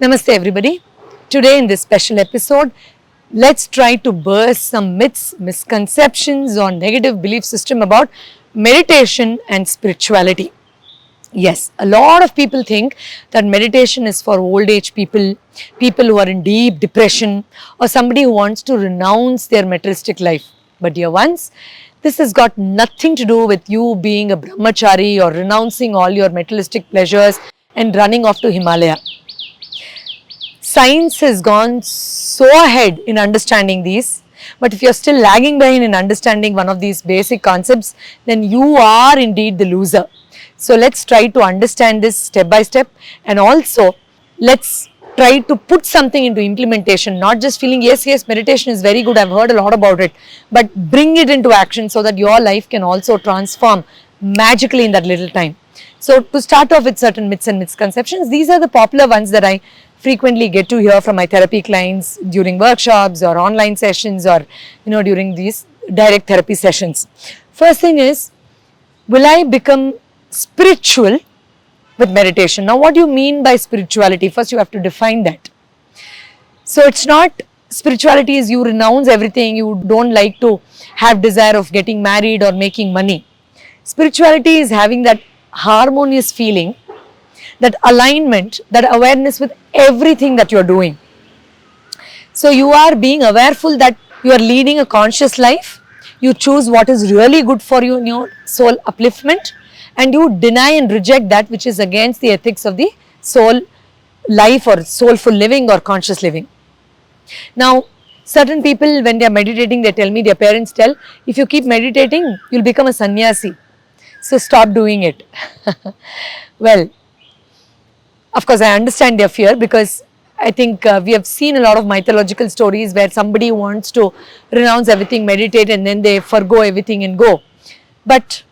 Namaste everybody. Today in this special episode, let's try to burst some myths, misconceptions or negative belief system about meditation and spirituality. Yes, a lot of people think that meditation is for old age people, people who are in deep depression or somebody who wants to renounce their materialistic life. But dear ones, this has got nothing to do with you being a brahmachari or renouncing all your materialistic pleasures and running off to Himalaya. Science has gone so ahead in understanding these, but if you're still lagging behind in understanding one of these basic concepts, then you are indeed the loser. So let's try to understand this step by step, and also let's try to put something into implementation, not just feeling yes, meditation is very good, I've heard a lot about it, but bring it into action so that your life can also transform magically in that little time. So to start off with certain myths and misconceptions, these are the popular ones that I frequently get to hear from my therapy clients during workshops or online sessions or during these direct therapy sessions. First thing is, will I become spiritual with meditation? Now what do you mean by spirituality? First you have to define that. So it's not spirituality is you renounce everything, you don't like to have desire of getting married or making money. Spirituality is having that harmonious feeling, that alignment, that awareness with everything that you're doing. So you are being awareful that you are leading a conscious life, you choose what is really good for you in your soul upliftment, and you deny and reject that which is against the ethics of the soul life or soulful living or conscious living. Now, certain people when they are meditating, they tell me, their parents tell, if you keep meditating, you'll become a sannyasi. So stop doing it. Well, of course, I understand their fear because I think we have seen a lot of mythological stories where somebody wants to renounce everything, meditate, and then they forgo everything and go. But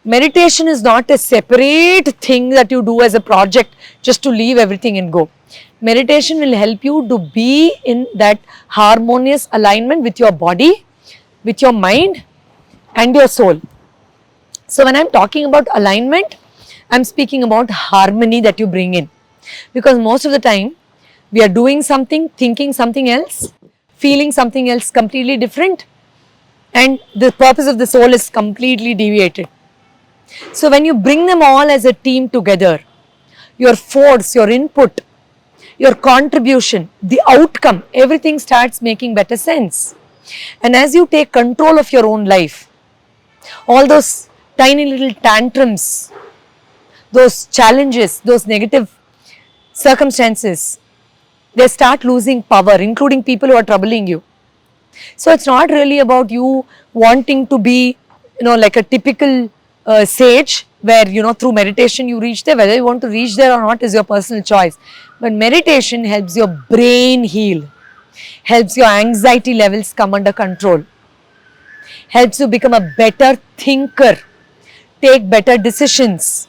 meditation is not a separate thing that you do as a project just to leave everything and go. Meditation will help you to be in that harmonious alignment with your body, with your mind and your soul. So when I am talking about alignment, I am speaking about harmony that you bring in. Because most of the time, we are doing something, thinking something else, feeling something else completely different, and the purpose of the soul is completely deviated. So when you bring them all as a team together, your force, your input, your contribution, the outcome, everything starts making better sense. And as you take control of your own life, all those tiny little tantrums, those challenges, those negative circumstances, they start losing power, including people who are troubling you. So it's not really about you wanting to be, like a typical sage where, through meditation you reach there. Whether you want to reach there or not is your personal choice. But meditation helps your brain heal, helps your anxiety levels come under control, helps you become a better thinker, take better decisions,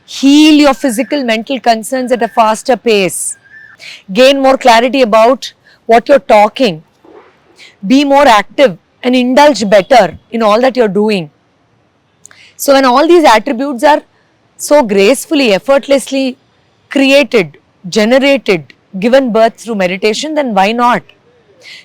heal your physical, mental concerns at a faster pace, gain more clarity about what you're talking, be more active and indulge better in all that you're doing. So when all these attributes are so gracefully, effortlessly created, generated, given birth through meditation, then why not?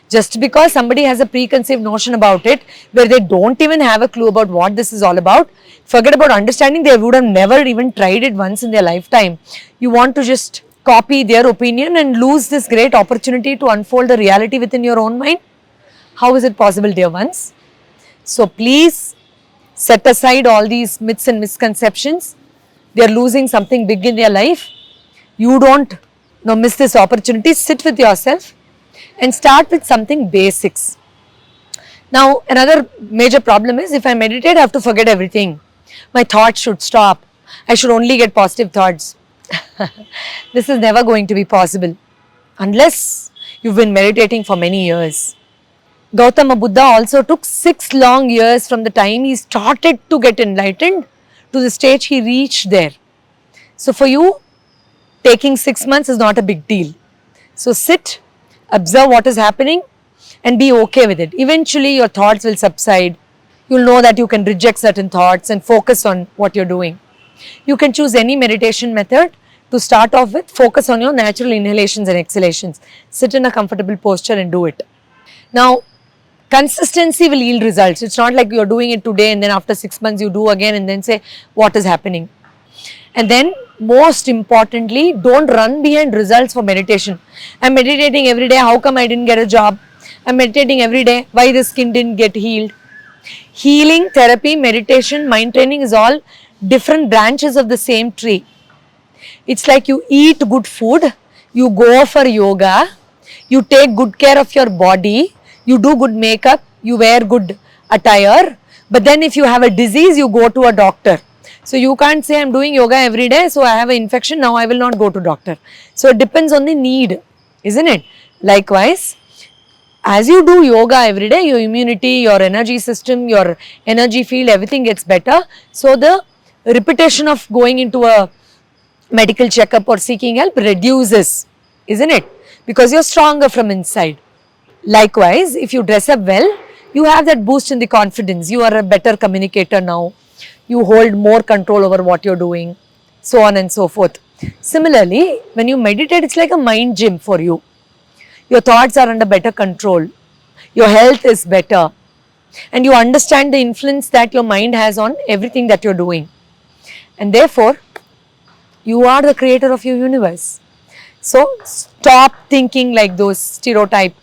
Just because somebody has a preconceived notion about it, where they don't even have a clue about what this is all about, forget about understanding, they would have never even tried it once in their lifetime. You want to just copy their opinion and lose this great opportunity to unfold the reality within your own mind? How is it possible, dear ones? So please set aside all these myths and misconceptions. They are losing something big in their life. You don't miss this opportunity. Sit with yourself and start with something basics. Now another major problem is, if I meditate, I have to forget everything. My thoughts should stop. I should only get positive thoughts. This is never going to be possible unless you've been meditating for many years. Gautama Buddha also took 6 long years from the time he started to get enlightened to the stage he reached there. So for you, taking 6 months is not a big deal. So sit, observe what is happening and be okay with it. Eventually your thoughts will subside. You'll know that you can reject certain thoughts and focus on what you're doing. You can choose any meditation method To start off with, focus on your natural inhalations and exhalations. Sit in a comfortable posture and do it. Now, consistency will yield results. It's not like you're doing it today and then after 6 months you do again and then say, what is happening? And then most importantly, don't run behind results for meditation. I'm meditating every day. How come I didn't get a job? I'm meditating every day. Why the skin didn't get healed? Healing, therapy, meditation, mind training is all different branches of the same tree. It's like you eat good food, you go for yoga, you take good care of your body, you do good makeup, you wear good attire, but then if you have a disease, you go to a doctor. So you can't say I'm doing yoga every day, so I have an infection, now I will not go to doctor. So it depends on the need, isn't it? Likewise, as you do yoga every day, your immunity, your energy system, your energy field, everything gets better. So the repetition of going into a medical checkup or seeking help reduces, isn't it? Because you're stronger from inside. Likewise, if you dress up well, you have that boost in the confidence. You are a better communicator now. You hold more control over what you're doing, so on and so forth. Similarly, when you meditate, it's like a mind gym for you. Your thoughts are under better control. Your health is better. And you understand the influence that your mind has on everything that you're doing. And therefore, you are the creator of your universe. So, stop thinking like those stereotype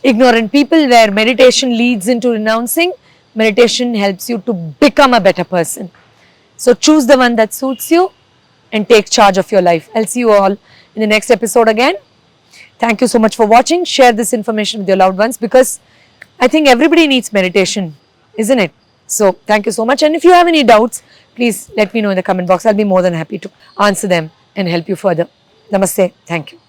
ignorant people where meditation leads into renouncing. Meditation helps you to become a better person. So, choose the one that suits you and take charge of your life. I'll see you all in the next episode again. Thank you so much for watching. Share this information with your loved ones because I think everybody needs meditation, isn't it? So, thank you so much. And if you have any doubts, please let me know in the comment box. I'll be more than happy to answer them and help you further. Namaste. Thank you.